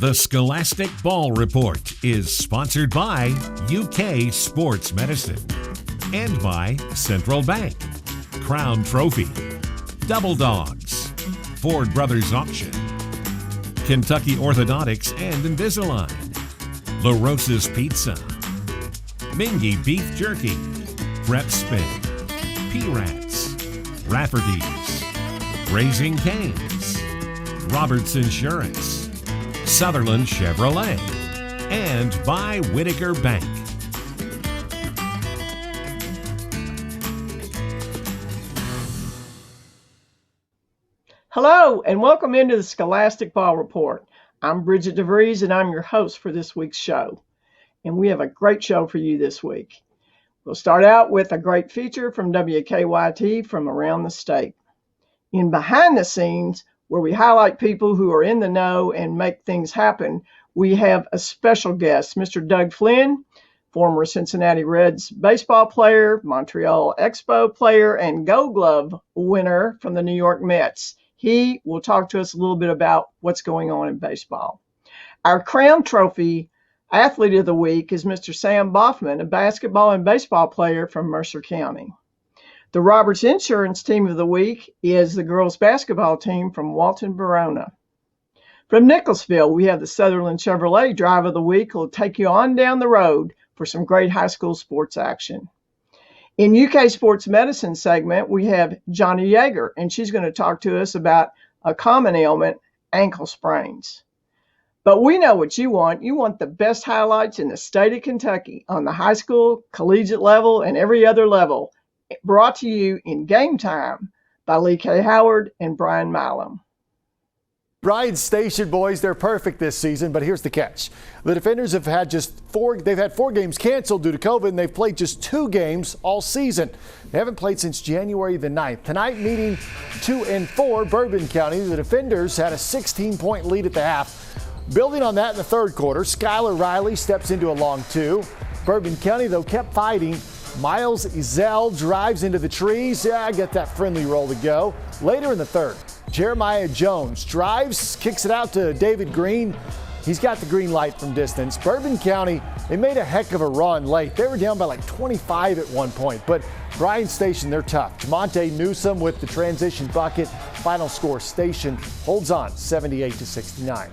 The Scholastic Ball Report is sponsored by UK Sports Medicine and by Central Bank, Crown Trophy, Double Dogs, Ford Brothers Auction, Kentucky Orthodontics and Invisalign, La Rosa's Pizza, Mingy Beef Jerky, Prep Spin, P-Rats, Rafferty's, Raising Cane's, Roberts Insurance, Sutherland Chevrolet, and by Whitaker Bank. Hello, and welcome into the Scholastic Ball Report. I'm Bridget DeVries, and I'm your host for this week's show. And we have a great show for you this week. We'll start out with a great feature from WKYT from around the state. In Behind the Scenes, where we highlight people who are in the know and make things happen, we have a special guest, Mr. Doug Flynn, former Cincinnati Reds baseball player, Montreal Expo player, and Gold Glove winner from the New York Mets. He will talk to us a little bit about what's going on in baseball. Our Crown Trophy Athlete of the Week is Mr. Sam Boffman, a basketball and baseball player from Mercer County. The Roberts Insurance Team of the Week is the girls basketball team from Walton-Verona. From Nicholsville, we have the Sutherland Chevrolet Drive of the Week who will take you on down the road for some great high school sports action. In UK Sports Medicine segment, we have Johnny Yeager, and she's going to talk to us about a common ailment, ankle sprains. But we know what you want. You want the best highlights in the state of Kentucky on the high school, collegiate level, and every other level. Brought to you in Game Time by Lee K. Howard and Brian Milam. Bryan Station boys, they're perfect this season, but here's the catch. The defenders have had they've had 4 games canceled due to COVID, and they've played just 2 games all season. They haven't played since January the 9th. Tonight, meeting 2 and 4, Bourbon County. The defenders had a 16-point lead at the half. Building on that in the third quarter, Skylar Riley steps into a long 2. Bourbon County, though, kept fighting. Miles Ezell drives into the trees. Yeah, I get that friendly roll to go. Later in the third, Jeremiah Jones drives, kicks it out to David Green. He's got the green light from distance. Bourbon County, they made a heck of a run late. They were down by like 25 at one point, but Bryan Station, they're tough. Jamonte Newsome with the transition bucket. Final score, Station holds on 78-69.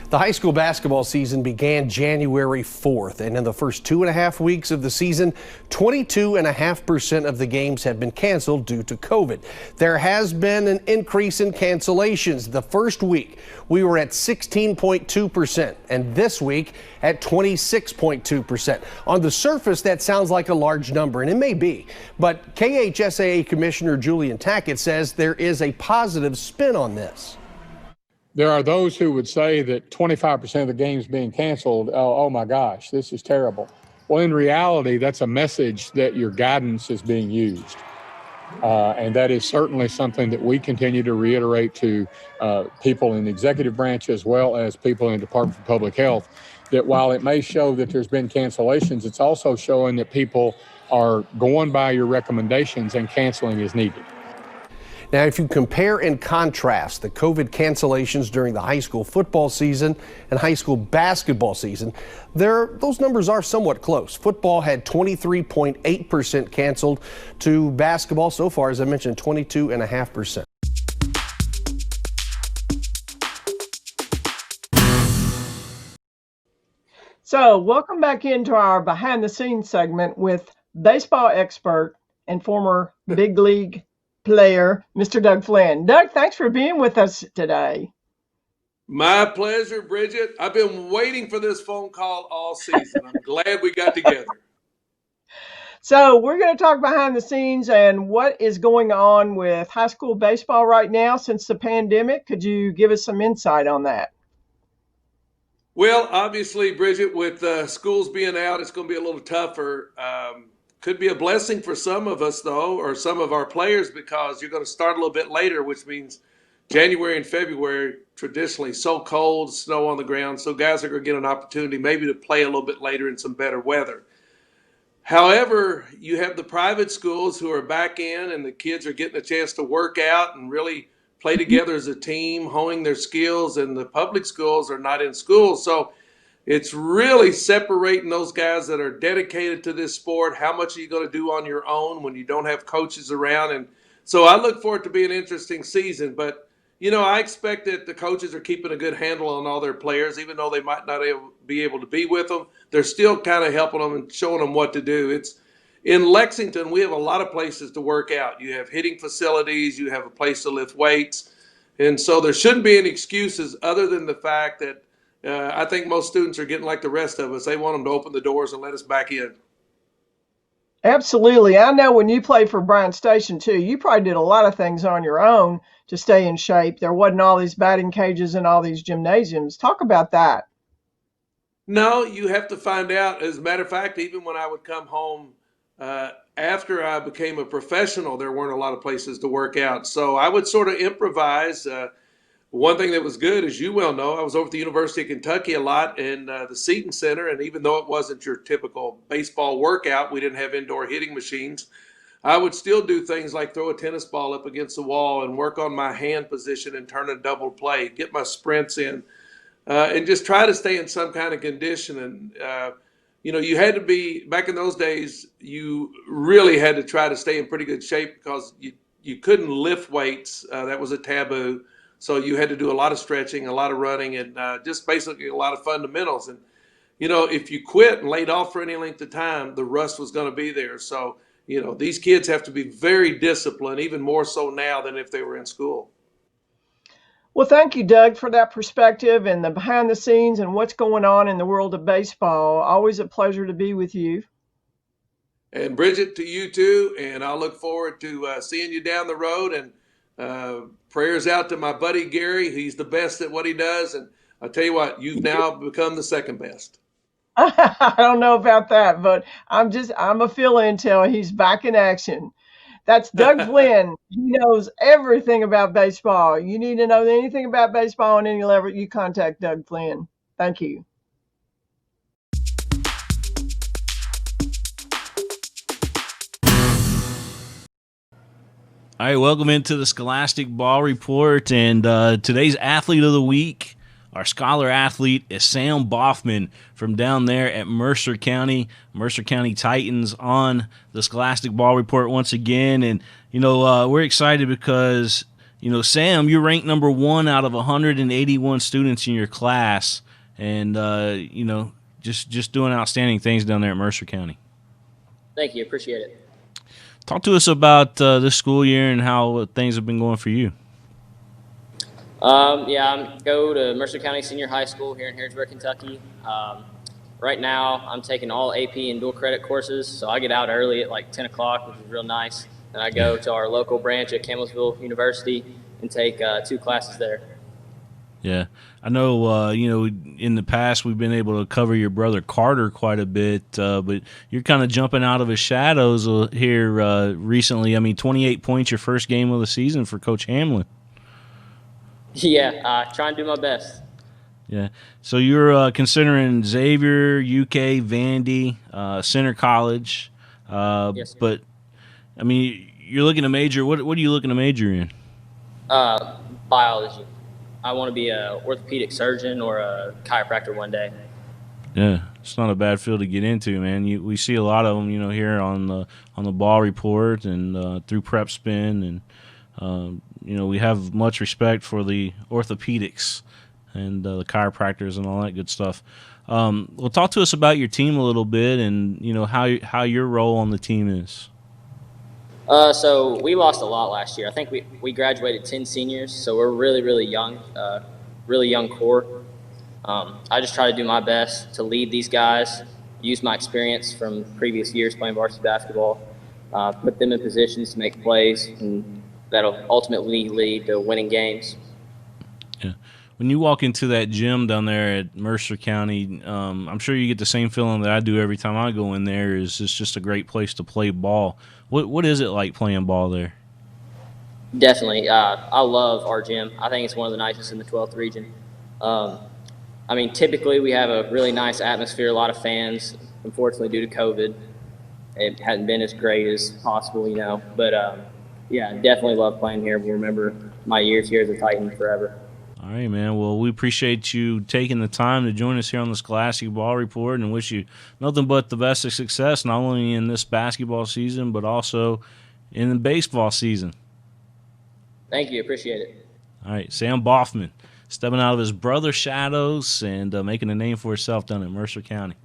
The high school basketball season began January 4th, and in the first 2.5 weeks of the season, 22.5% of the games have been canceled due to COVID. There has been an increase in cancellations. The first week, we were at 16.2%, and this week at 26.2%. On the surface, that sounds like a large number, and it may be, but KHSAA Commissioner Julian Tackett says there is a positive spin on this. There are those who would say that 25% of the games being canceled, oh my gosh, this is terrible. Well, in reality, that's a message that your guidance is being used. And that is certainly something that we continue to reiterate to people in the executive branch as well as people in the Department of Public Health, that while it may show that there's been cancellations, it's also showing that people are going by your recommendations and canceling as needed. Now, if you compare and contrast the COVID cancellations during the high school football season and high school basketball season, those numbers are somewhat close. Football had 23.8% canceled to basketball so far, as I mentioned, 22.5%. So, welcome back into our behind the scenes segment with baseball expert and former big league player, Mr. Doug Flynn. Doug, thanks for being with us today. My pleasure, Bridget. I've been waiting for this phone call all season. I'm glad we got together. So we're going to talk behind the scenes and what is going on with high school baseball right now since the pandemic. Could you give us some insight on that? Well, obviously, Bridget, with schools being out, it's going to be a little tougher. Could be a blessing for some of us, though, or some of our players, because you're going to start a little bit later, which means January and February, traditionally so cold, snow on the ground. So guys are going to get an opportunity maybe to play a little bit later in some better weather. However, you have the private schools who are back in, and the kids are getting a chance to work out and really play together as a team, honing their skills, and the public schools are not in school. So it's really separating those guys that are dedicated to this sport. How much are you going to do on your own when you don't have coaches around? And so I look for it to be an interesting season. But, I expect that the coaches are keeping a good handle on all their players, even though they might not be able to be with them. They're still kind of helping them and showing them what to do. It's in Lexington, we have a lot of places to work out. You have hitting facilities, you have a place to lift weights. And so there shouldn't be any excuses other than the fact that I think most students are getting like the rest of us. They want them to open the doors and let us back in. Absolutely. I know when you played for Bryan Station too, you probably did a lot of things on your own to stay in shape. There wasn't all these batting cages and all these gymnasiums. Talk about that. No, you have to find out. As a matter of fact, even when I would come home after I became a professional, there weren't a lot of places to work out. So I would sort of improvise. One thing that was good, as you well know, I was over at the University of Kentucky a lot in the Seton Center, and even though it wasn't your typical baseball workout, we didn't have indoor hitting machines. I would still do things like throw a tennis ball up against the wall and work on my hand position and turn a double play, get my sprints in, and just try to stay in some kind of condition. And, you had to be, back in those days, you really had to try to stay in pretty good shape because you couldn't lift weights. That was a taboo. So you had to do a lot of stretching, a lot of running, and just basically a lot of fundamentals. And, if you quit and laid off for any length of time, the rust was going to be there. So, these kids have to be very disciplined, even more so now than if they were in school. Well, thank you, Doug, for that perspective and the behind the scenes and what's going on in the world of baseball. Always a pleasure to be with you. And Bridget, to you too. And I'll look forward to seeing you down the road. And prayers out to my buddy Gary. He's the best at what he does. And I'll tell you what, you've now become the second best. I don't know about that, but I'm a fill-in until he's back in action. That's Doug Flynn. He knows everything about baseball. You need to know anything about baseball on any level, you contact Doug Flynn. Thank you. All right, welcome into the Scholastic Ball Report, and today's athlete of the week, our scholar athlete, is Sam Boffman from down there at Mercer County Titans on the Scholastic Ball Report once again. And, we're excited because, Sam, you're ranked number 1 out of 181 students in your class, and, just doing outstanding things down there at Mercer County. Thank you. Appreciate it. Talk to us about this school year and how things have been going for you. I go to Mercer County Senior High School here in Harrodsburg, Kentucky. Right now, I'm taking all AP and dual credit courses, so I get out early at like 10 o'clock, which is real nice. And I go to our local branch at Campbellsville University and take 2 classes there. Yeah, I know, in the past we've been able to cover your brother Carter quite a bit, but you're kind of jumping out of his shadows here recently. I mean, 28 points your first game of the season for Coach Hamlin. Yeah, try and do my best. Yeah, so you're considering Xavier, UK, Vandy, Center College, Yes, sir. But, I mean, you're looking to major. What are you looking to major in? Biology. I want to be an orthopedic surgeon or a chiropractor one day. Yeah, it's not a bad field to get into, man. We see a lot of them, here on the ball report and through Prep Spin, and we have much respect for the orthopedics and the chiropractors and all that good stuff. Well, talk to us about your team a little bit, and how your role on the team is. So we lost a lot last year. I think we graduated 10 seniors, so we're really, really young core. I just try to do my best to lead these guys, use my experience from previous years playing varsity basketball, put them in positions to make plays, and that'll ultimately lead to winning games. Yeah. When you walk into that gym down there at Mercer County, I'm sure you get the same feeling that I do every time I go in there. Is it's just a great place to play ball. What is it like playing ball there? Definitely. I love our gym. I think it's one of the nicest in the 12th region. Typically we have a really nice atmosphere, a lot of fans. Unfortunately, due to COVID, it hadn't been as great as possible, But yeah, definitely love playing here. We'll remember my years here as a Titan forever. All right, man. Well, we appreciate you taking the time to join us here on the Scholastic Ball Report and wish you nothing but the best of success, not only in this basketball season, but also in the baseball season. Thank you. Appreciate it. All right, Sam Boffman, stepping out of his brother's shadows and making a name for himself down in Mercer County.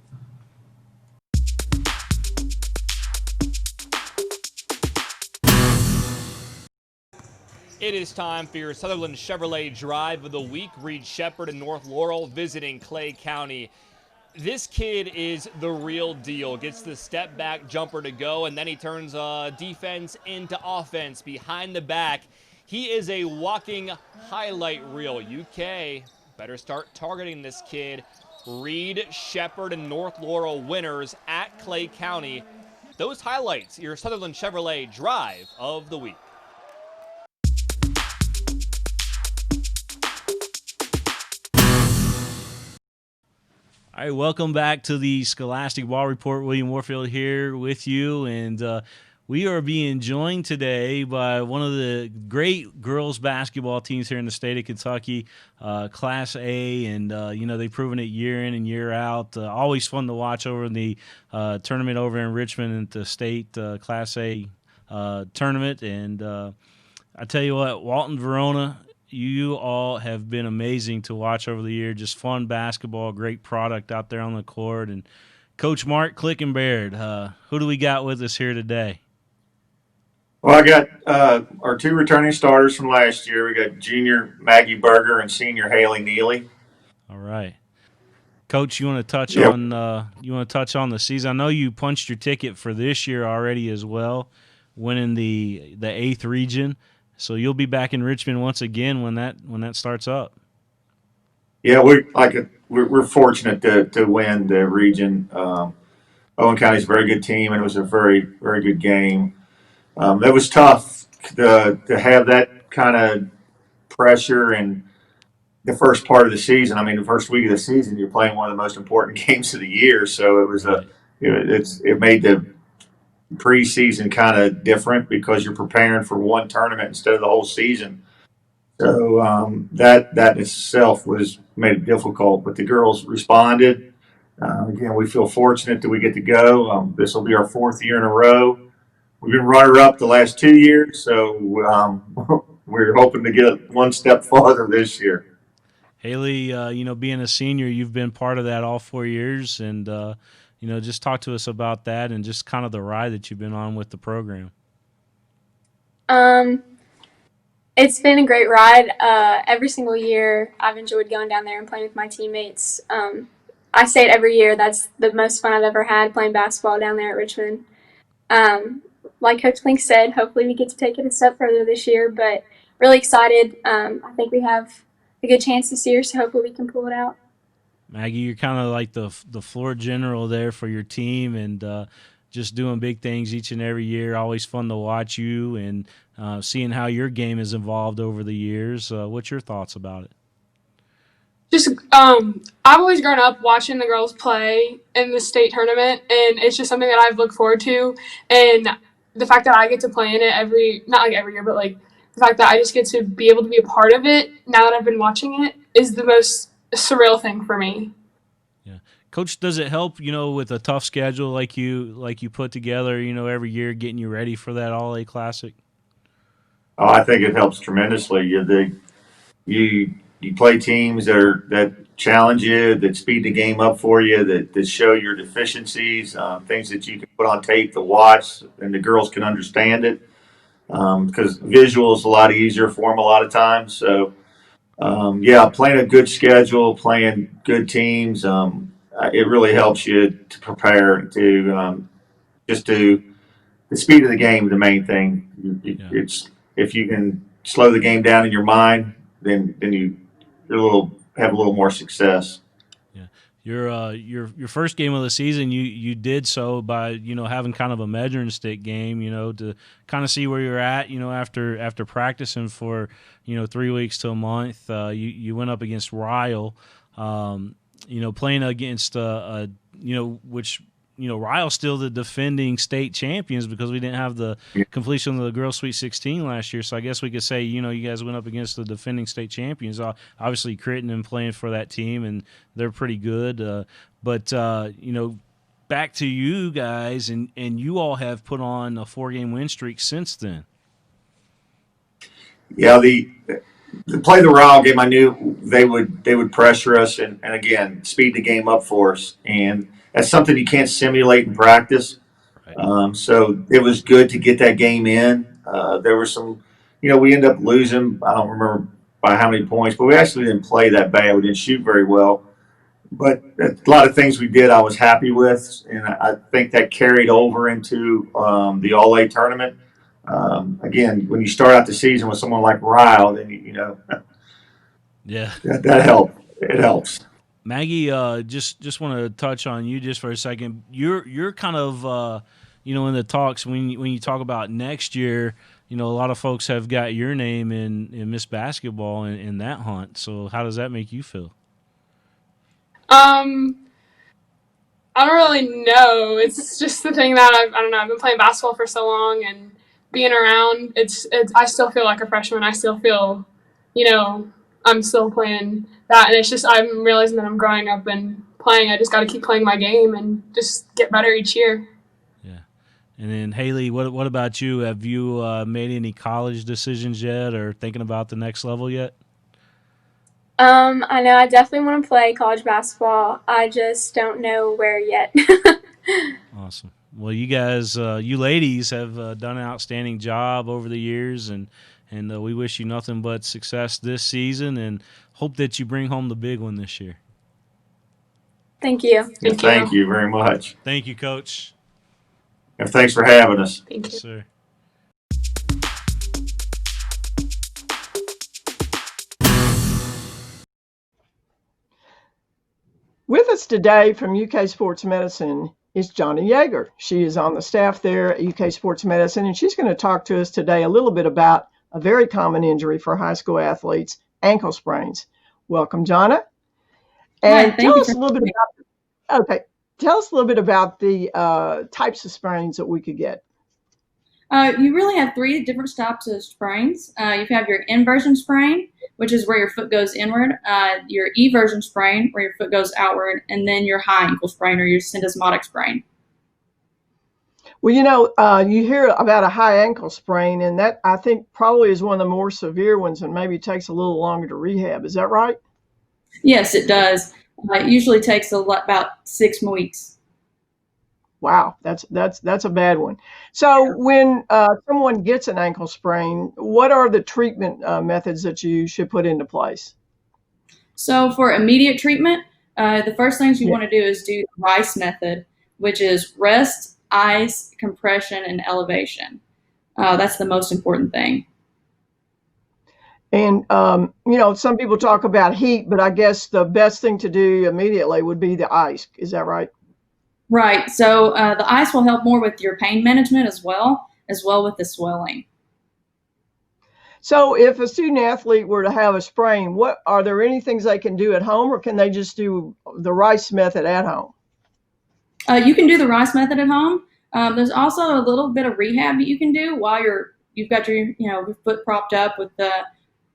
It is time for your Sutherland Chevrolet Drive of the Week. Reed Shepard and North Laurel visiting Clay County. This kid is the real deal. Gets the step back jumper to go, and then he turns defense into offense behind the back. He is a walking highlight reel. UK better start targeting this kid. Reed Shepard and North Laurel winners at Clay County. Those highlights, your Sutherland Chevrolet Drive of the Week. All right, welcome back to the Scholastic Ball Report. William Warfield here with you, and we are being joined today by one of the great girls basketball teams here in the state of Kentucky, Class A, and they've proven it year in and year out. Always fun to watch over the tournament over in Richmond at the state Class A tournament, and I tell you what, Walton-Verona, you all have been amazing to watch over the year. Just fun basketball, great product out there on the court. And Coach Mark Clickenbaird, who do we got with us here today? Well, I got our two returning starters from last year. We got junior Maggie Berger and senior Haley Neely. All right, Coach, you want to touch Yep. on the season? I know you punched your ticket for this year already as well, winning the 8th region. So you'll be back in Richmond once again when that starts up. Yeah, we're fortunate to win the region. Owen County's a very good team, and it was a very, very good game. It was tough to have that kind of pressure in the first part of the season. I mean, the first week of the season, you're playing one of the most important games of the year. So it was it made the preseason kind of different because you're preparing for one tournament instead of the whole season. So that in itself made it difficult, but the girls responded. Again, we feel fortunate that we get to go. This will be our 4th year in a row. We've been runner-up the last 2 years, so we're hoping to get one step farther this year. Haley, being a senior, you've been part of that all 4 years, and just talk to us about that and just kind of the ride that you've been on with the program. It's been a great ride. Every single year, I've enjoyed going down there and playing with my teammates. I say it every year. That's the most fun I've ever had, playing basketball down there at Richmond. Like Coach Link said, hopefully we get to take it a step further this year, but really excited. I think we have a good chance this year, so hopefully we can pull it out. Maggie, you're kind of like the floor general there for your team, and just doing big things each and every year. Always fun to watch you and seeing how your game has evolved over the years. What's your thoughts about it? I've always grown up watching the girls play in the state tournament, and it's just something that I've looked forward to. And the fact that I get to play in it not like every year, but like the fact that I just get to be able to be a part of it now that I've been watching it is the most surreal thing for me. Yeah. Coach, does it help, with a tough schedule like you put together, every year, getting you ready for that All-A Classic? Oh, I think it helps tremendously. You play teams that challenge you, that speed the game up for you, that show your deficiencies, things that you can put on tape to watch, and the girls can understand it. Because visual is a lot easier for them a lot of times. So, playing a good schedule, playing good teams, it really helps you to prepare to the speed of the game. The main thing, it's if you can slow the game down in your mind, then you have a little more success. Yeah, your first game of the season, you did so by having kind of a measuring stick game, to kind of see where you're at, after practicing for 3 weeks to a month. You went up against Ryle, playing against which Ryle's still the defending state champions because we didn't have the completion of the Girls Sweet 16 last year. So I guess we could say, you guys went up against the defending state champions. Obviously, Crittenden playing for that team, and they're pretty good. But back to you guys, and you all have put on a 4-game win streak since then. Yeah, the play the Ryle game, I knew they would pressure us and again speed the game up for us, and that's something you can't simulate in practice. Right. So it was good to get that game in. There were some, we ended up losing. I don't remember by how many points, but we actually didn't play that bad. We didn't shoot very well, but a lot of things we did I was happy with, and I think that carried over into the All-A tournament. Again, when you start out the season with someone like Ryle, then yeah, that helps. It helps. Maggie, just want to touch on you just for a second. You're kind of in the talks when you talk about next year. A lot of folks have got your name in Miss Basketball in that hunt. So how does that make you feel? I don't really know. It's just the thing that I don't know. I've been playing basketball for so long and being around. It's I still feel like a freshman. I still feel, I'm still playing that, and it's just I'm realizing that I'm growing up and playing. I just got to keep playing my game and just get better each year. Yeah. And then Haley, what about you? Have you made any college decisions yet, or thinking about the next level yet? I know I definitely want to play college basketball. I just don't know where yet. Awesome. Well, you guys, you ladies have done an outstanding job over the years, and we wish you nothing but success this season and hope that you bring home the big one this year. Thank you. Thank you very much. Thank you, Coach. And thanks for having us. Thank you. Yes, sir. With us today from UK Sports Medicine is Johnny Yeager. She is on the staff there at UK Sports Medicine, and she's going to talk to us today a little bit about a very common injury for high school athletes, ankle sprains. Welcome, Jonna. And tell us a little bit about the types of sprains that we could get. You really have 3 different types of sprains. You have your inversion sprain, which is where your foot goes inward, your eversion sprain, where your foot goes outward, and then your high ankle sprain or your syndesmotic sprain. Well, you hear about a high ankle sprain, and that I think probably is one of the more severe ones and maybe takes a little longer to rehab. Is that right? Yes, it does. It usually takes about 6 weeks. Wow, that's a bad one. So when someone gets an ankle sprain, what are the treatment methods that you should put into place? So for immediate treatment, the first things you want to do is do the RICE method, which is rest, ice, compression, and elevation. That's the most important thing. And, some people talk about heat, but I guess the best thing to do immediately would be the ice. Is that right? Right. So the ice will help more with your pain management as well with the swelling. So if a student athlete were to have a sprain, are there any things they can do at home, or can they just do the RICE method at home? You can do the RICE method at home. There's also a little bit of rehab that you can do while you've got your foot propped up with the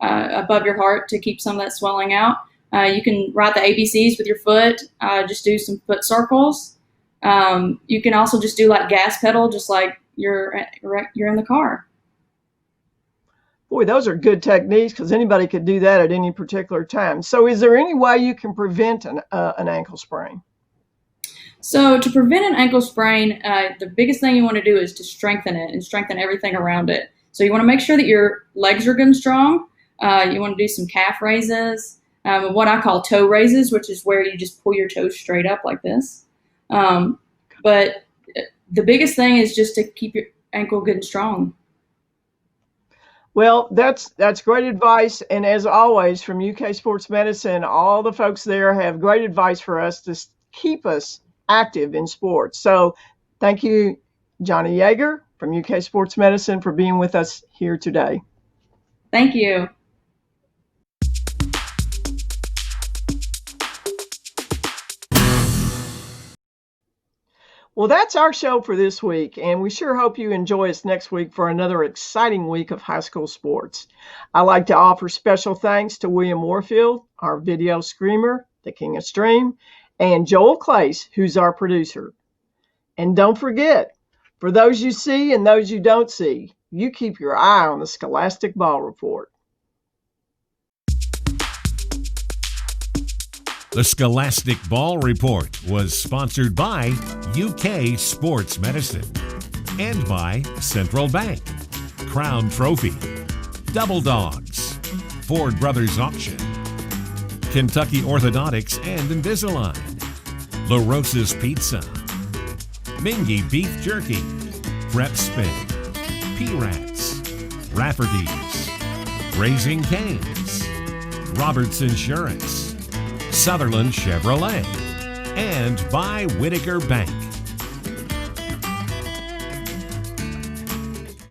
above your heart to keep some of that swelling out. You can write the ABCs with your foot. Just do some foot circles. You can also just do like gas pedal, just like you're in the car. Boy, those are good techniques because anybody could do that at any particular time. So is there any way you can prevent an ankle sprain? So to prevent an ankle sprain, the biggest thing you want to do is to strengthen it and strengthen everything around it. So you want to make sure that your legs are good and strong. You want to do some calf raises, what I call toe raises, which is where you just pull your toes straight up like this. But the biggest thing is just to keep your ankle good and strong. Well, that's great advice. And as always, from UK Sports Medicine, all the folks there have great advice for us to keep us active in sports. So thank you, Johnny Yeager from UK Sports Medicine, for being with us here today. Thank you. Well, that's our show for this week, and we sure hope you enjoy us next week for another exciting week of high school sports. I'd like to offer special thanks to William Warfield, our video screamer, the King of Stream, and Joel Clace, who's our producer. And don't forget, for those you see and those you don't see, you keep your eye on the Scholastic Ball Report. The Scholastic Ball Report was sponsored by UK Sports Medicine and by Central Bank, Crown Trophy, Double Dogs, Ford Brothers Auction, Kentucky Orthodontics and Invisalign, La Rosa's Pizza, Mingy Beef Jerky, Prep Spin, P-Rats, Rafferty's, Raising Cane's, Roberts Insurance, Sutherland Chevrolet, and by Whitaker Bank.